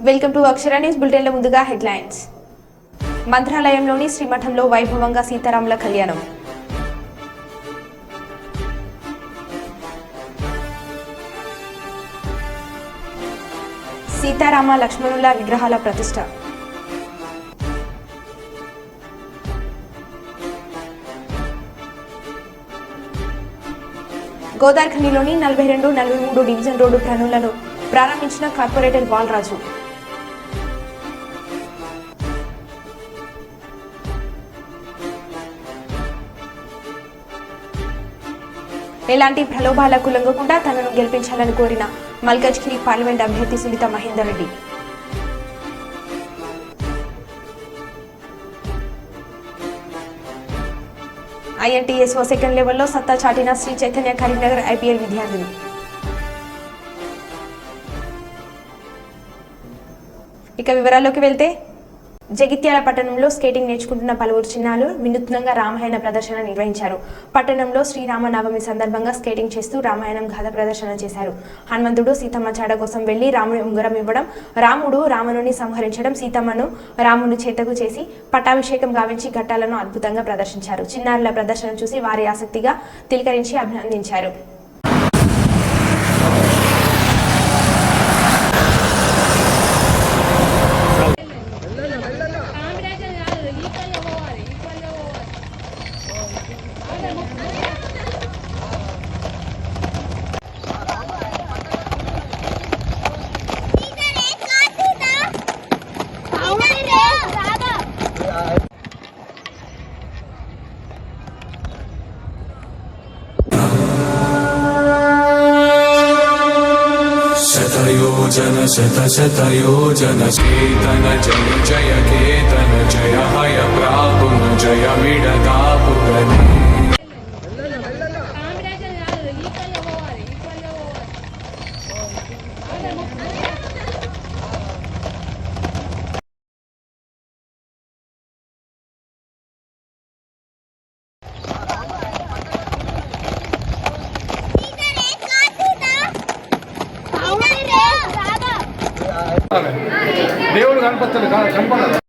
Welcome to Akshara news బులెటిన్ల ముందుగా headlines. మంత్రాలయంలోని శ్రీమఠంలో వైభవంగా సీతారాముల కళ్యాణం. సీతారామ లక్ష్మణుల విగ్రహాల ప్రతిష్ఠ. గోదావరిఖనిలోని 42, 43 డివిజన్ రోడ్డు పనులను ప్రారంభించిన కార్పొరేటర్ బాలరాజు. ఎలాంటి ప్రలోభాలకు లొంగకుండా తనను గెలిపించాలని కోరిన మల్కాజ్గిరి పార్లమెంట్ అభ్యర్థి సునీత మహేందర్ రెడ్డి. ఐఎన్టీఎస్ఓ సెకండ్ లెవెల్లో సత్తా చాటిన శ్రీ చైతన్య కరీంనగర్ ఐపీఎల్ విద్యార్థులు. ఇక వివరాల్లోకి వెళ్తే, జగిత్యాల పట్టణంలో స్కేటింగ్ నేర్చుకుంటున్న పలువురు చిన్నారులు వినూత్నంగా రామాయణ ప్రదర్శన నిర్వహించారు. పట్టణంలో శ్రీరామనవమి సందర్భంగా స్కేటింగ్ చేస్తూ రామాయణం గాథ ప్రదర్శన చేశారు. హనుమంతుడు సీతమ్మ చాడ కోసం వెళ్లి రాముడి ఉంగరం ఇవ్వడం, రాముడు రావణుని సంహరించడం, సీతమ్మను రాముని చేతకు చేసి పట్టాభిషేకం గావించి ఘట్టాలను అద్భుతంగా ప్రదర్శించారు. చిన్నారుల ప్రదర్శన చూసి వారి ఆసక్తిగా తిలకరించి అభినందించారు. शतयोजन शतशतयोजन चेतन जय जय केतन जय हय प्रापुन जय विडतापुगने దేవుడు కనపడతాడు.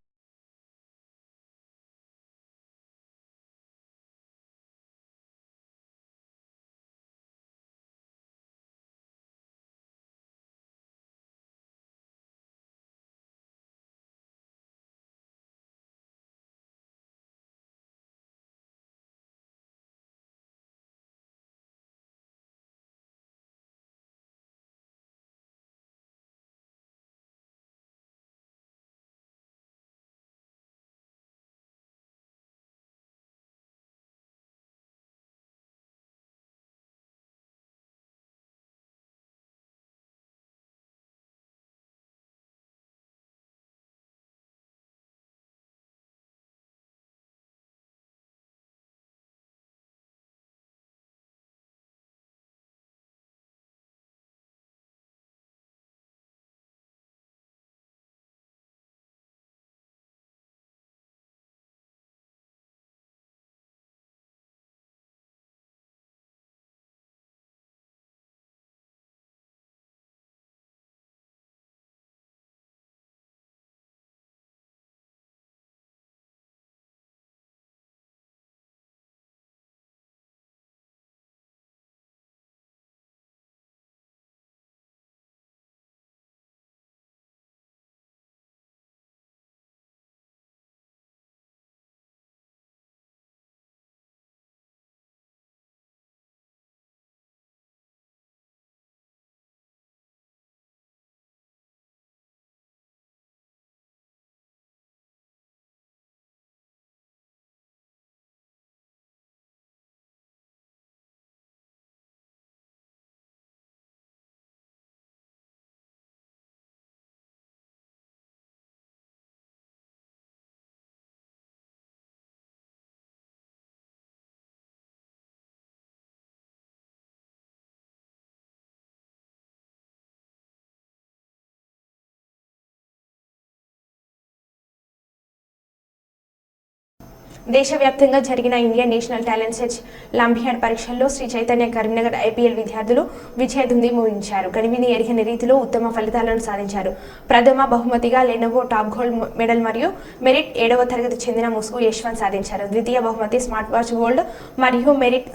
దేశవ్యాప్తంగా జరిగిన ఇండియన్ నేషనల్ టాలెంట్ సెర్చ్ లంబియాడ్ పరీక్షల్లో శ్రీ చైతన్య కరీంనగర్ ఐపీఎల్ విద్యార్థులు విజయదుంది మోగించారు. కనివిని ఎరిగిన రీతిలో ఉత్తమ ఫలితాలను సాధించారు. ప్రథమ బహుమతిగా లెనోవో టాప్ గోల్డ్ మెడల్ మరియు మెరిట్ 7వ తరగతి చెందిన ముసుగు యశ్వంత్ సాధించారు. ద్వితీయ బహుమతి స్మార్ట్ వాచ్ గోల్డ్ మరియు మెరిట్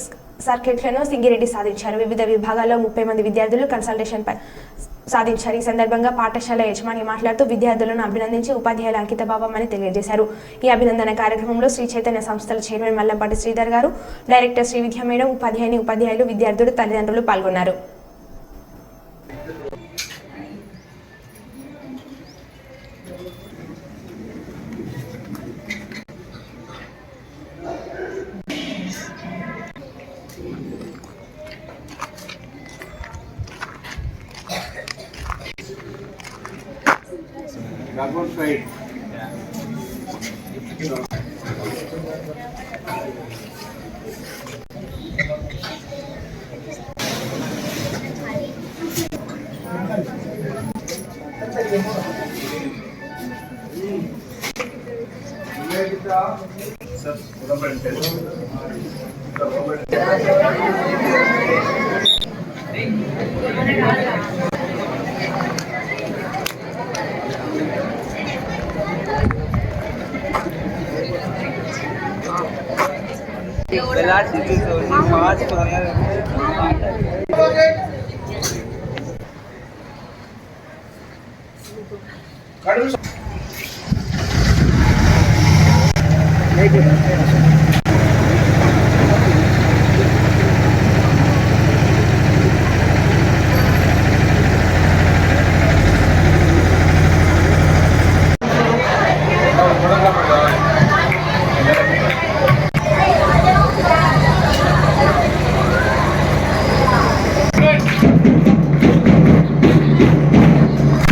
సర్కిట్లను సింగిరెడ్డి సాధించారు. వివిధ విభాగాల్లో 30 మంది విద్యార్థులు కన్సల్టేషన్ సాధించారు. ఈ సందర్భంగా పాఠశాల యజమాని మాట్లాడుతూ విద్యార్థులను అభినందించి ఉపాధ్యాయుల అంకిత భావమని తెలియజేశారు. ఈ అభినందన కార్యక్రమంలో శ్రీ చైతన్య సంస్థల చైర్మన్ మల్లంపాటి శ్రీధర్ గారు, డైరెక్టర్ శ్రీ విద్యా మేడం, ఉపాధ్యాయులు, విద్యార్థులు, తల్లిదండ్రులు పాల్గొన్నారు.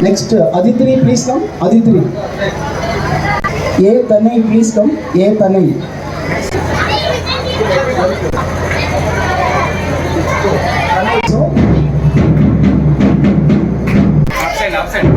Next, Aditri, please come. Aditri. A Tanay, please come. A Tanay. So, absent.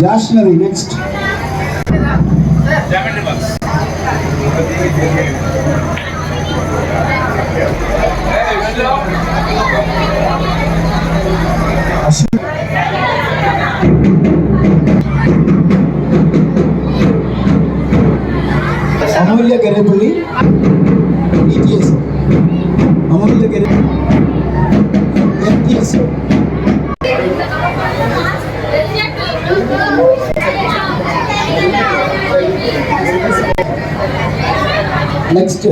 Jashnavi, next. Amulya Garepulli, ETS. Amulya Garepulli, FTS. Next.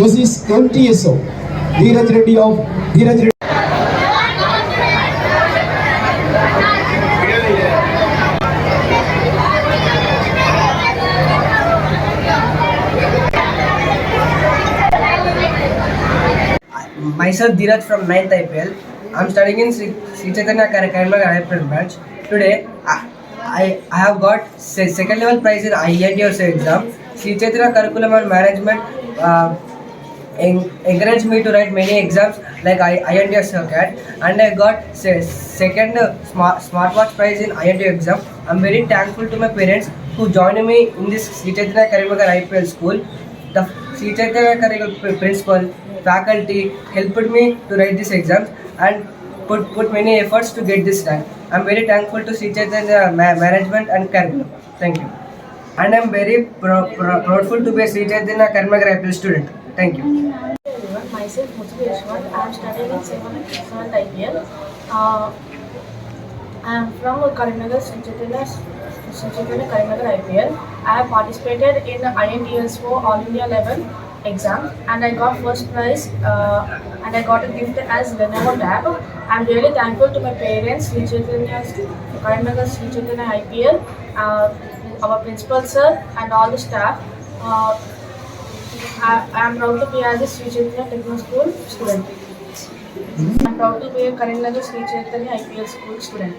This is MTSO. Dheeraj Reddy of Dheeraj Reddy. Myself Dheeraj from 9th IPL. I'm studying in Sri Chaitanya Karimagar IPL branch. Today I have got second level prize in INTS exam. Sri Chaitanya Curriculum and Management encouraged me to write many exams like INTS CAT, and I got second smartwatch prize in INTS exam. I'm very thankful to my parents who joined me in this Sri Chaitanya Karimagar IPL school. The Sri Chaitanya Karimagar principal, faculty helped me to write this exam and put many efforts to get this rank. I'm very thankful to Sri Chaitanya management and curriculum. Thank you. And I'm very proudful to be a Sri Chaitanya Karimagar IPL student. Thank you. Myself Musugu Yashwanth. I am studying in 7th IPL. I am from Karimagar Sri Chaitanya Karimagar IPL. I have participated in the INTS4 All India level exam and I got first prize and I got a gift as Lenovo tab. I am really thankful to my parents, Sri Chaitanya Karimagar Sri Chaitanya IPL, our principal sir and all the staff. I am proud to be as a Sri Chaitanya Techno School student. I am proud to be a Karimnagar Sri Chaitanya IPL School student.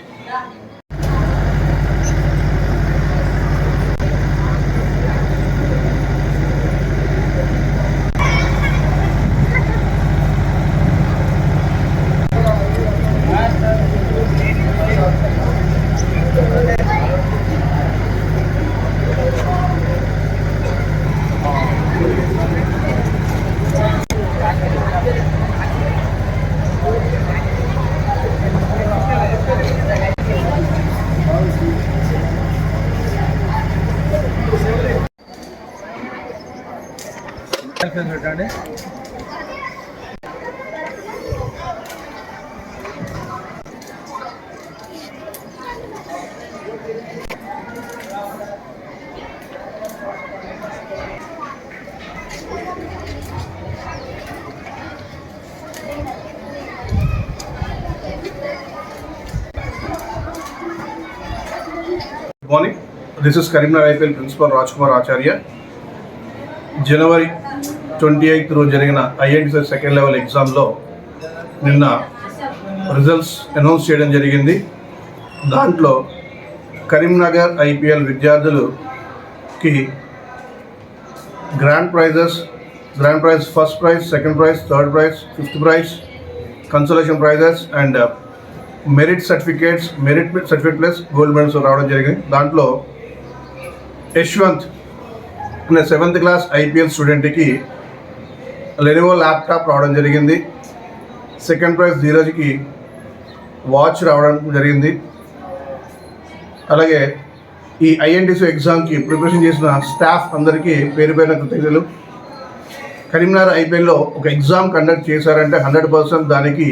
Good morning. This is Karimnagar IPL Principal Rajkumar Acharya. January 28th రోజు జరిగిన INTS second level ఎగ్జామ్లో నిన్న results announce చేయడం జరిగింది. దాంట్లో Karimnagar IPL విద్యార్థులకి grand praise first prize, second prize, third prize, fifth prize, consolation prices and merit certificate plus gold medals రావడం జరిగింది. దాంట్లో యశ్వంత్ అనే 7th క్లాస్ IPL స్టూడెంట్కి లెనోవో ల్యాప్టాప్ రావడం జరిగింది. సెకండ్ ప్రైజ్ ధీరజ్కి వాచ్ రావడం జరిగింది. అలాగే ఈ INTS ఎగ్జామ్కి ప్రిపరేషన్ చేసిన స్టాఫ్ అందరికీ పేరు పేరున కృతజ్ఞతలు. కరీంనగర్ IPLలో ఒక ఎగ్జామ్ కండక్ట్ చేశారంటే 100% దానికి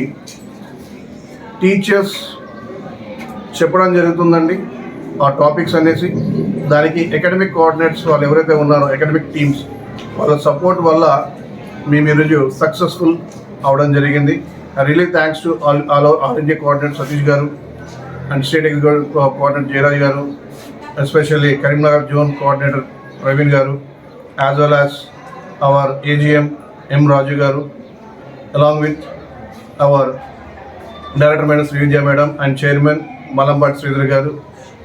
టీచర్స్ చెప్పడం జరుగుతుందండి ఆ టాపిక్స్ అనేసి. దానికి అకాడమిక్ కోఆర్డినేటర్స్ వాళ్ళు ఎవరైతే ఉన్నారో అకాడమిక్ టీమ్స్ వాళ్ళ సపోర్ట్ వల్ల మేము ఈరోజు సక్సెస్ఫుల్ అవడం జరిగింది. Really thanks to all India coordinator Satish garu and state executive coordinator Jayaraj garu, especially Karimnagar zone coordinator Praveen garu, as well as our AGM M. Raju garu, along with our Director Madam Srividya Madam and Chairman Malambat Sridhar garu.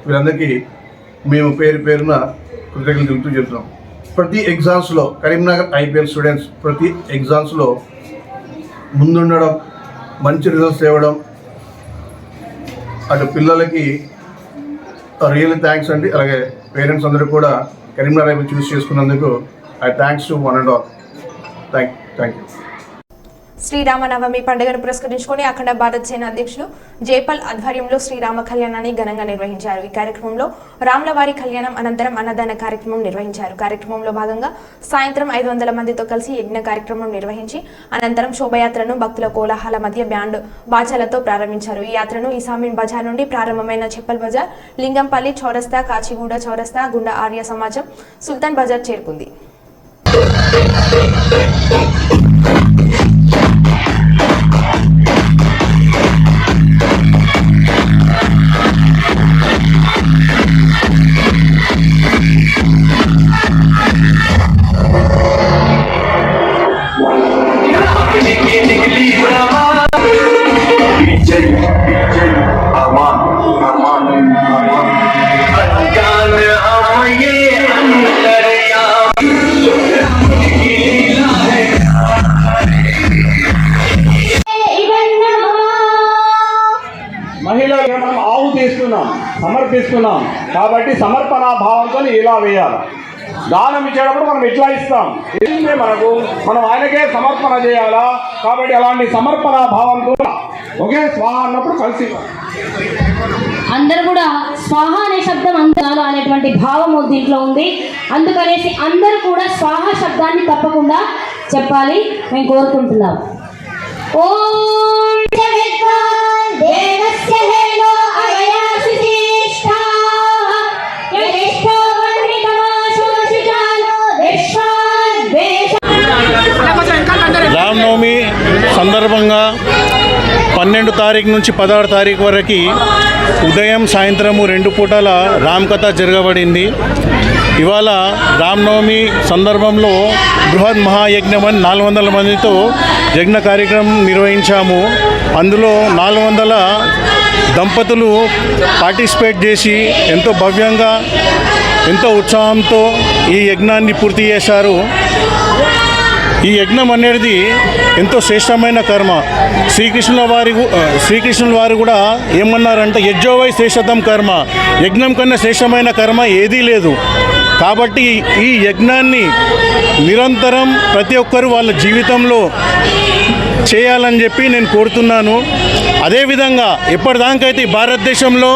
వీళ్ళందరికీ మేము పేరున కృతజ్ఞతలు తెలుపుతూ చెప్తున్నాం. ప్రతి ఎగ్జామ్స్లో Karimnagar IPL students ప్రతి ఎగ్జామ్స్లో ముందుండడం, మంచి రిజల్ట్స్ తేవడం, అటు పిల్లలకి రియల్లీ థ్యాంక్స్ అండి. అలాగే పేరెంట్స్ అందరూ కూడా కరీంనగర్ IPL చూస్ చేసుకున్నందుకు I thanks to one and all. Thank you. Sri Rama Navami పండుగను పురస్కరించుకొని అఖండ భారత్ సేన అధ్యక్షులు జైపాల్ ఆధ్వర్యంలో శ్రీరామ కళ్యాణాన్ని ఘనంగా నిర్వహించారు. ఈ కార్యక్రమంలో రాములవారి కళ్యాణం అనంతరం అన్నదాన కార్యక్రమం నిర్వహించారు. కార్యక్రమంలో భాగంగా సాయంత్రం 500 మందితో కలిసి యజ్ఞ కార్యక్రమం నిర్వహించి అనంతరం శోభయాత్రను భక్తుల కోలాహల మధ్య బ్యాండ్ బాజాలతో ప్రారంభించారు. ఈ యాత్రను ఈసామీన్ బజార్ నుండి ప్రారంభమైన చెప్పల్ బజార్, లింగంపల్లి చౌరస్తా, కాచిగూడ చౌరస్తా, గుండా ఆర్య సమాజం, సుల్తాన్ బజార్ చేరుకుంది. మహిళలుగా మనం సమర్పిస్తున్నాం కాబట్టి సమర్పణ భావంతో ఇలా వేయాలి. దానం ఇచ్చేటప్పుడు మనం ఇట్లా ఇస్తాం. ఇది మనం ఆయనకే సమర్పణ చేయాలా కాబట్టి అలాంటి సమర్పణ భావంతో ఒకే స్వాహ అన్నప్పుడు కలిసి అందరూ కూడా స్వాహ అనే శబ్దం అందాలు అనేటువంటి భావము దీంట్లో ఉంది. అందుకనేసి అందరూ కూడా స్వాహ శబ్దాన్ని తప్పకుండా చెప్పాలి మేము కోరుకుంటున్నాం. ఓం దేవస్య హేలో అవయాసి శ్రేష్ఠా యదేష్టో వర్ణితమాశోషితాలో విశ్వాద్వేష. రామనవమి సందర్భంగా 12 తారీఖు నుంచి 16 తారీఖు వరకు ఉదయం సాయంత్రము 2 పూటల రామకథ జరగబడింది. ఇవాళ రామనవమి సందర్భంలో బృహత్ మహాయజ్ఞం అని 400 మందితో యజ్ఞ కార్యక్రమం నిర్వహించాము. అందులో 400 దంపతులు పార్టిసిపేట్ చేసి ఎంతో భవ్యంగా ఎంతో ఉత్సాహంతో ఈ యజ్ఞాన్ని పూర్తి చేశారు. ఈ యజ్ఞం అనేది ఎంతో శ్రేష్టమైన కర్మ. శ్రీకృష్ణుల వారు కూడా ఏమన్నారంటే యజ్ఞోవై శ్రేష్టతం కర్మ, యజ్ఞం కన్నా శ్రేష్టమైన కర్మ ఏదీ లేదు. కాబట్టి ఈ యజ్ఞాన్ని నిరంతరం ప్రతి ఒక్కరూ వాళ్ళ జీవితంలో చేయాలని చెప్పి నేను కోరుతున్నాను. అదేవిధంగా ఎప్పటిదాకైతే ఈ భారతదేశంలో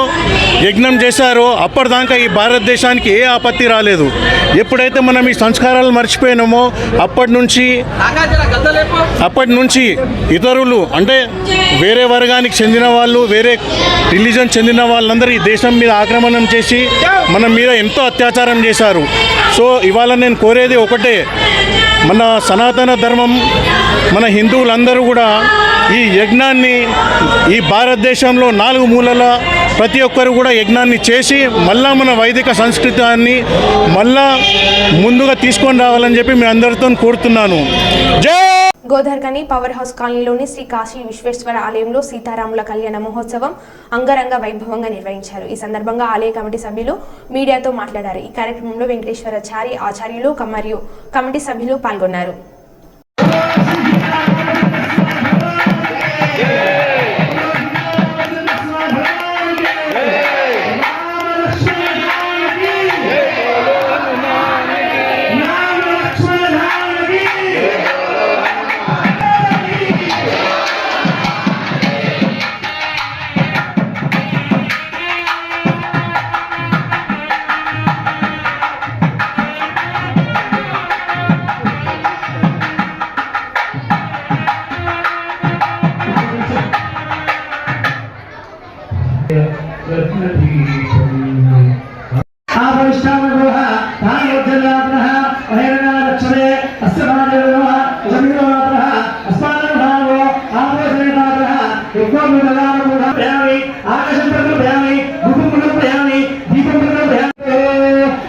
యజ్ఞం చేశారో అప్పటిదాకా ఈ భారతదేశానికి ఏ ఆపత్తి రాలేదు. ఎప్పుడైతే మనం ఈ సంస్కారాలు మర్చిపోయినామో అప్పటి నుంచి ఇతరులు అంటే వేరే వర్గానికి చెందిన వాళ్ళు, వేరే రిలీజన్ చెందిన వాళ్ళందరూ ఈ దేశం మీద ఆక్రమణం చేసి మన మీద ఎంతో అత్యాచారం చేశారు. సో ఇవాళ నేను కోరేది ఒకటే, మన సనాతన ధర్మం, మన హిందువులందరూ కూడా ఈ యజ్ఞాన్ని ఈ భారతదేశంలో 4 మూలల ప్రతి ఒక్కరు కూడా యజ్ఞాన్ని చేసి మళ్ళా మన వైదిక సంస్కృతాన్ని మళ్ళా ముందుగా తీసుకొని రావాలని చెప్పి మీ అందరితో కోరుతున్నాను. జై గోదార్కని పవర్ హౌస్ కాలనీలోని శ్రీ కాశీ విశ్వేశ్వర ఆలయంలో సీతారాముల కళ్యాణ మహోత్సవం అంగరంగ వైభవంగా నిర్వహించారు. ఈ సందర్భంగా ఆలయ కమిటీ సభ్యులు మీడియాతో మాట్లాడారు. ఈ కార్యక్రమంలో వెంకటేశ్వరాచారి ఆచార్యులు మరియు కమిటీ సభ్యులు పాల్గొన్నారు.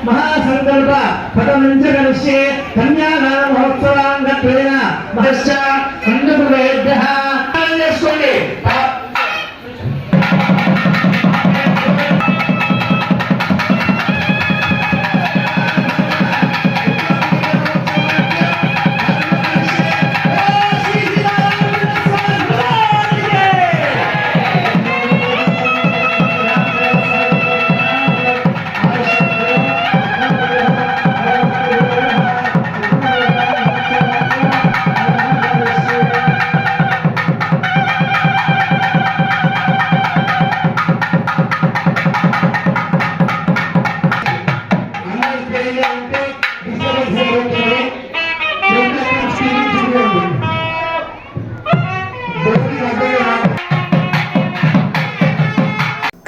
మహాసంకల్ప పదమంచగలిష్యే కన్యాదాన మహోత్సవాంగత్వేన మహశ్చ అందుకువేభ్యః చేసుకోండి.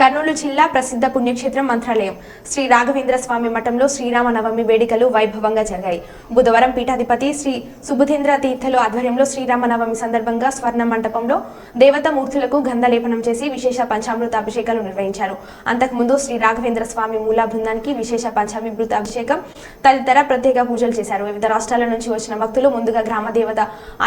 కర్నూలు జిల్లా ప్రసిద్ధ పుణ్యక్షేత్రం మంత్రాలయం శ్రీ రాఘవేంద్ర స్వామి మఠంలో శ్రీరామ నవమి వేడుకలు వైభవంగా జరిగాయి. బుధవారం పీఠాధిపతి శ్రీ సుబుధేంద్ర తీర్థలు ఆధ్వర్యంలో శ్రీరామ నవమి సందర్భంగా స్వర్ణ మంటపంలో దేవతామూర్తులకు గంధలేపనం చేసి విశేష పంచామృత అభిషేకాలు నిర్వహించారు. అంతకుముందు శ్రీ రాఘవేంద్ర స్వామి మూల బృందానికి విశేష పంచామృత అభిషేకం తదితర ప్రత్యేక పూజలు చేశారు. వివిధ రాష్ట్రాల నుంచి వచ్చిన భక్తులు ముందుగా గ్రామ దేవత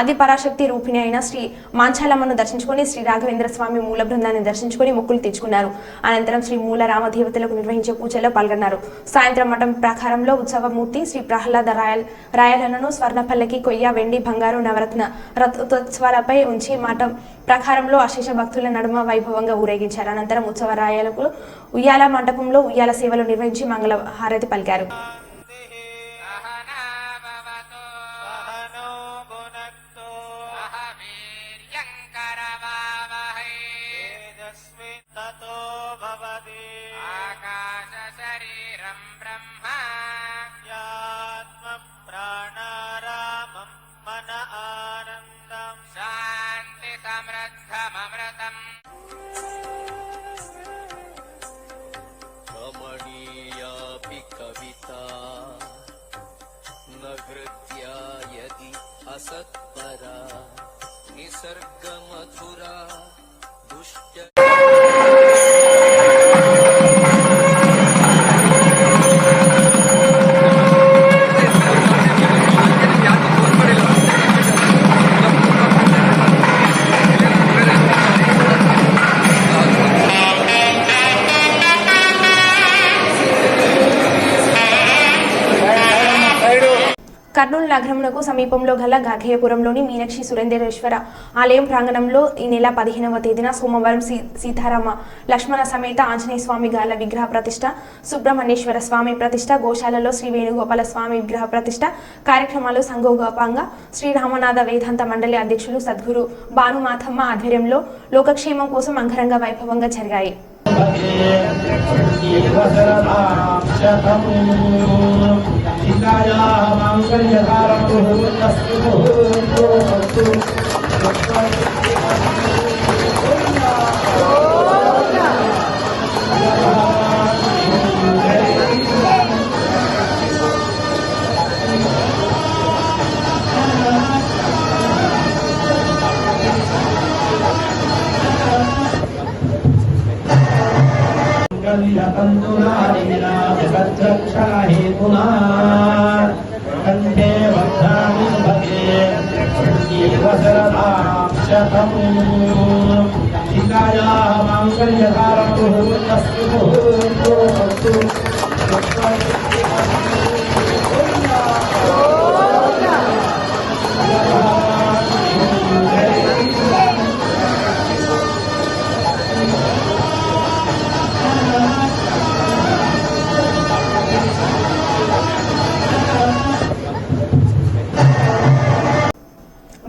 ఆది పరాశక్తి రూపిణి అయిన శ్రీ మాంచాలమ్మను దర్శించుకొని శ్రీ రాఘవేంద్ర స్వామి మూల బృందాన్ని దర్శించుకొని మొక్కులు తెచ్చుకున్నారు. అనంతరం శ్రీ మూల రామదేవతలకు నిర్వహించే పూజల్లో పాల్గొన్నారు. సాయంత్రం మఠం ప్రాకారంలో ఉత్సవమూర్తి శ్రీ ప్రహ్లాద రాయలను స్వర్ణపల్లకి, కొయ్య, వెండి, బంగారు నవరత్న రథోత్సవాలపై ఉంచి మఠం ప్రాకారంలో అశేష భక్తుల నడుమ వైభవంగా ఊరేగించారు. అనంతరం ఉత్సవ రాయలకు ఉయ్యాల మండపంలో ఉయ్యాల సేవలు నిర్వహించి మంగళ హారతి పలికారు. रमणीयापि कविता न हृद्या यदि असत्परा निसर्गमधुरा दुष्ट కర్నూలు నగరంలో సమీపంలో గల గాఘేయపురంలోని మీనాక్షి సురేంద్రేశ్వర ఆలయం ప్రాంగణంలో ఈ నెల 15వ తేదీన సోమవారం సీతారామ లక్ష్మణ సమేత ఆంజనేయ స్వామి గాల విగ్రహ ప్రతిష్ట, సుబ్రహ్మణ్యేశ్వర స్వామి ప్రతిష్ట, గోశాలలో శ్రీ వేణుగోపాల స్వామి విగ్రహ ప్రతిష్ట కార్యక్రమాలు సంఘోపాంగా శ్రీరామనాథ వేదాంత మండలి అధ్యక్షులు సద్గురు భానుమాథమ్మ ఆధ్వర్యంలో లోకక్షేమం కోసం అంగరంగ వైభవంగా జరిగాయి.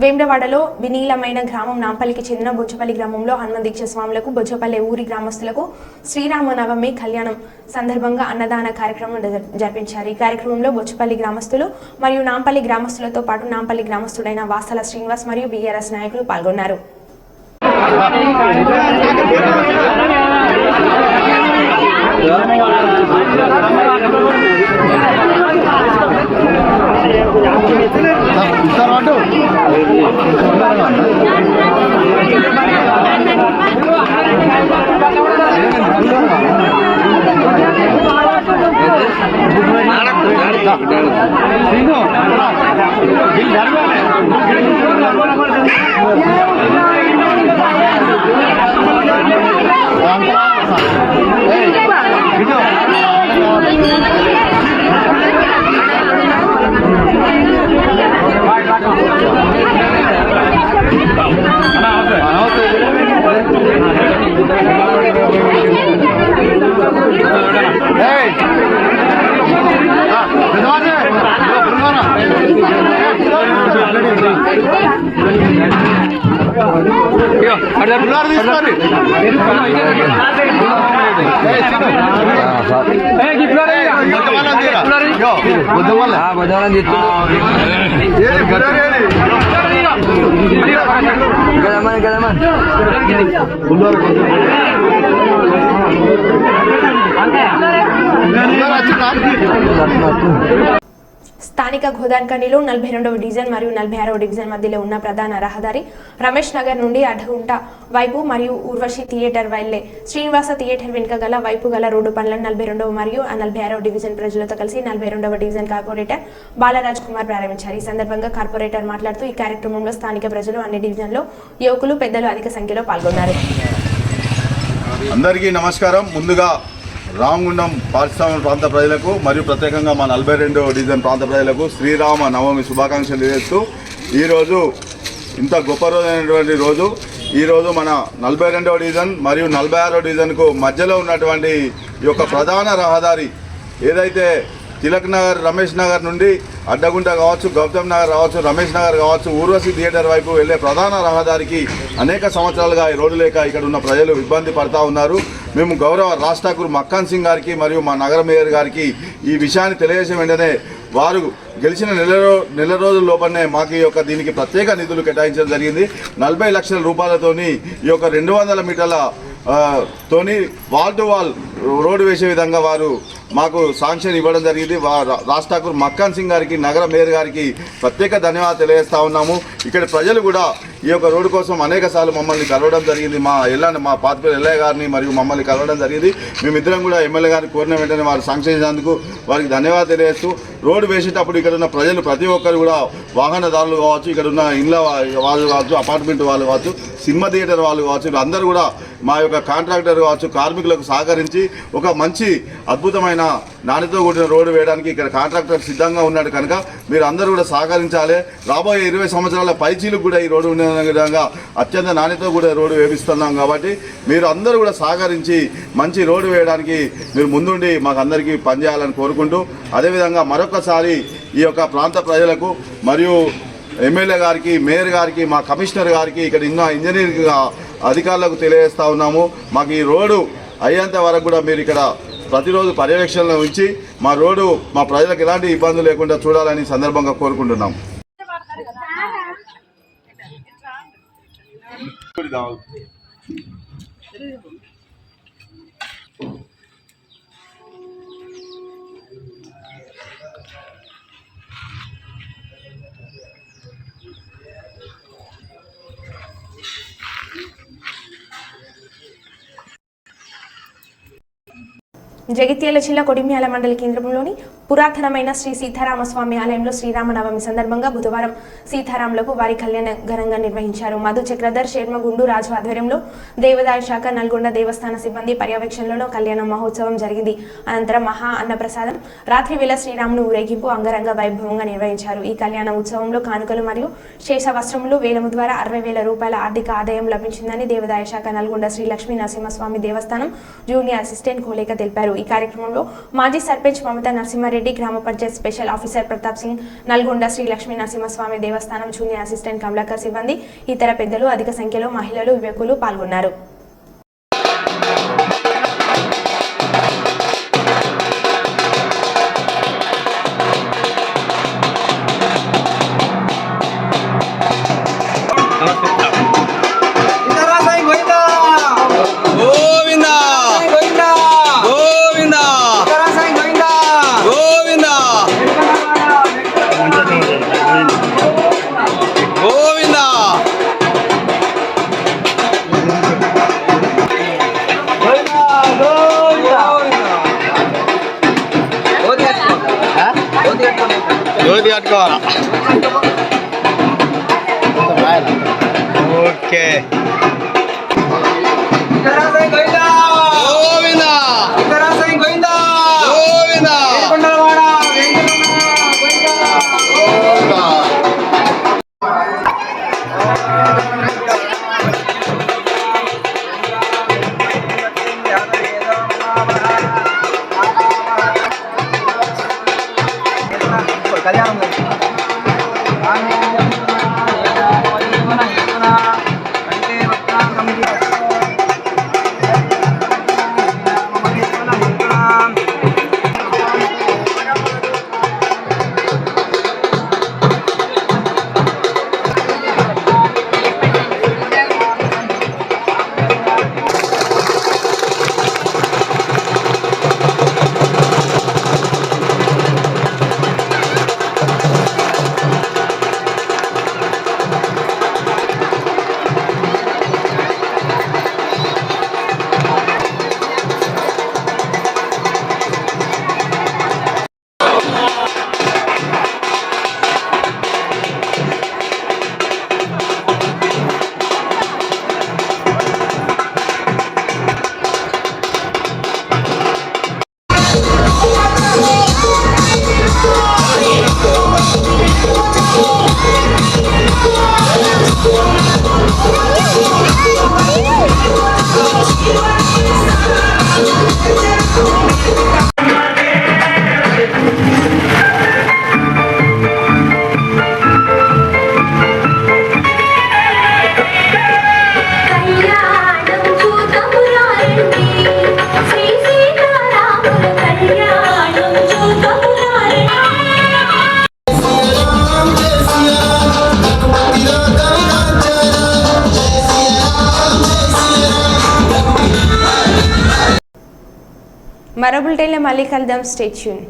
వేములవాడలో వినీలమైన గ్రామం నాంపల్లికి చెందిన బొజ్జపల్లి గ్రామంలో హనుమ దీక్ష స్వాములకు బొజ్జపల్లి ఊరి గ్రామస్తులకు శ్రీరామనవమి కళ్యాణం సందర్భంగా అన్నదాన కార్యక్రమం జరిపించారు. ఈ కార్యక్రమంలో బొజ్జపల్లి గ్రామస్తులు మరియు నాంపల్లి గ్రామస్తులతో పాటు నాంపల్లి గ్రామస్తుడైన వాసాల శ్రీనివాస్ మరియు బీఆర్ఎస్ నాయకులు పాల్గొన్నారు. స్థానిక గోదాన్కనిలో 42వ డివిజన్ మరియు 46వ డివిజన్ మధ్యలో ఉన్న ప్రధాన రహదారి రమేష్ నగర్ నుండి అడ్డగుంట వైపు మరియు ఊర్వశి థియేటర్ వెళ్లే శ్రీనివాస థియేటర్ వెనుక గల వైపు గల రోడ్డు పనులను 42వ మరియు 46వ డివిజన్ ప్రజలతో కలిసి 42వ డివిజన్ కార్పొరేటర్ బాలరాజ్ కుమార్ ప్రారంభించారు. ఈ సందర్భంగా కార్పొరేటర్ మాట్లాడుతూ ఈ కార్యక్రమంలో స్థానిక ప్రజలు అన్ని డివిజన్లో యువకులు పెద్దలు అధిక సంఖ్యలో పాల్గొన్నారు. అందరికీ నమస్కారం. ముందుగా రామగుండం పారిశ్రామిక ప్రాంత ప్రజలకు మరియు ప్రత్యేకంగా మా 42వ డివిజన్ ప్రాంత ప్రజలకు శ్రీరామ నవమి శుభాకాంక్షలు తెలియజేస్తూ ఈరోజు ఇంత గొప్ప రోజైనటువంటి రోజు ఈరోజు మన 42వ డివిజన్ మరియు 46వ డివిజన్కు మధ్యలో ఉన్నటువంటి ఈ యొక్క ప్రధాన రహదారి ఏదైతే తిలక్ నగర్ రమేష్ నగర్ నుండి అడ్డగుంట కావచ్చు, గౌతమ్ నగర్ కావచ్చు, రమేష్ నగర్ కావచ్చు, ఊర్వశి థియేటర్ వైపు వెళ్ళే ప్రధాన రహదారికి అనేక సంవత్సరాలుగా ఈ రోడ్డు లేక ఇక్కడ ఉన్న ప్రజలు ఇబ్బంది పడుతూ ఉన్నారు. మేము గౌరవ రాజ్ ఠాకూర్ మక్కాన్ సింగ్ గారికి మరియు మా నగర మేయర్ గారికి ఈ విషయాన్ని తెలియజేసిన వెంటనే వారు గెలిచిన నెల రోజుల లోపలనే మాకు ఈ యొక్క దీనికి ప్రత్యేక నిధులు కేటాయించడం జరిగింది. 40 లక్షల రూపాయలతోని ఈ యొక్క 200 మీటర్ల తోని వాల్ టు వాల్ రోడ్డు వేసే విధంగా వారు మాకు శాంక్షన్ ఇవ్వడం జరిగింది. రాజ్ ఠాకూర్ మక్కాన్ సింగ్ గారికి, నగర మేయర్ గారికి ప్రత్యేక ధన్యవాదాలు తెలియజేస్తూ ఉన్నాము. ఇక్కడ ప్రజలు కూడా ఈ యొక్క రోడ్డు కోసం అనేక సార్లు మమ్మల్ని కలవడం జరిగింది. మా పాతిపేరు ఎల్ఐ గారిని మరియు మమ్మల్ని కలవడం జరిగింది. మేమిద్దరం కూడా ఎమ్మెల్యే గారిని కోరిన వెంటనే వారు శాంక్షన్ చేసినందుకు వారికి ధన్యవాదాలు తెలియజేస్తూ రోడ్డు వేసేటప్పుడు ఇక్కడ ఉన్న ప్రజలు ప్రతి ఒక్కరు కూడా వాహనదారులు కావచ్చు, ఇక్కడ ఉన్న ఇళ్ళ వాళ్ళు కావచ్చు, అపార్ట్మెంట్ వాళ్ళు కావచ్చు, సినిమా థియేటర్ వాళ్ళు కావచ్చు, అందరూ కూడా మా యొక్క కాంట్రాక్టర్ కావచ్చు, కార్మికులకు సహకరించి ఒక మంచి అద్భుతమైన నాణ్యతతో కూడిన రోడ్డు వేయడానికి ఇక్కడ కాంట్రాక్టర్ సిద్ధంగా ఉన్నాడు కనుక మీరు అందరూ కూడా సహకరించాలి. రాబోయే 20 సంవత్సరాల పైచీలకు కూడా ఈ రోడ్డు ఉండే విధంగా అత్యంత నాణ్యతతో కూడా రోడ్డు వేపిస్తున్నాం. కాబట్టి మీరు అందరూ కూడా సహకరించి మంచి రోడ్డు వేయడానికి మీరు ముందుండి మాకు అందరికీ పనిచేయాలని కోరుకుంటూ, అదేవిధంగా మరొకసారి ఈ యొక్క ప్రాంత ప్రజలకు మరియు ఎమ్మెల్యే గారికి, మేయర్ గారికి, మా కమిషనర్ గారికి, ఇక్కడ ఉన్న ఇంజనీరింగ్ అధికారులకు తెలియజేస్తూ ఉన్నాము. మాకు ఈ రోడ్డు అయ్యేంత వరకు కూడా మీరు ఇక్కడ ప్రతిరోజు పర్యవేక్షణలో ఉంచి మా రోడ్డు మా ప్రజలకు ఎలాంటి ఇబ్బందులు లేకుండా చూడాలని సందర్భంగా కోరుకుంటున్నాం. జగిత్యాల జిల్లా కొడిమ్యాల మండల కేంద్రంలోని పురాతనమైన శ్రీ సీతారామస్వామి ఆలయంలో శ్రీరామనవమి సందర్భంగా బుధవారం సీతారాములకు వారి కళ్యాణ ఘనంగా నిర్వహించారు. మధు చక్రధర్ శర్మ గుండు రాజు ఆధ్వర్యంలో దేవాదాయ శాఖ నల్గొండ దేవస్థాన సిబ్బంది పర్యవేక్షణలో కళ్యాణ మహోత్సవం జరిగింది. అనంతరం మహా అన్నప్రసాదం, రాత్రి వేళ శ్రీరామును ఊరేగింపు అంగరంగ వైభవంగా నిర్వహించారు. ఈ కళ్యాణ ఉత్సవంలో కానుకలు మరియు శేష వస్త్రములు వేలము ద్వారా 60,000 రూపాయల ఆర్థిక ఆదాయం లభించిందని దేవాదాయ శాఖ నల్గొండ శ్రీ లక్ష్మీ నరసింహస్వామి దేవస్థానం జూనియర్ అసిస్టెంట్ కోలేక తెలిపారు. ఈ కార్యక్రమంలో మాజీ సర్పంచ్ మమతా నరసింహారెడ్డి, గ్రామ పంచాయత్ స్పెషల్ ఆఫీసర్ ప్రతాప్ సింగ్, నల్గొండ శ్రీ లక్ష్మీ నరసింహస్వామి దేవస్థానం జూనియర్ అసిస్టెంట్ కమలాకర్ సిబ్బంది, ఇతర పెద్దలు, అధిక సంఖ్యలో మహిళలు, యువకులు పాల్గొన్నారు. ఓకే మరో బులెటిన్లో మళ్ళీ కలుద్దాం. Stay tune.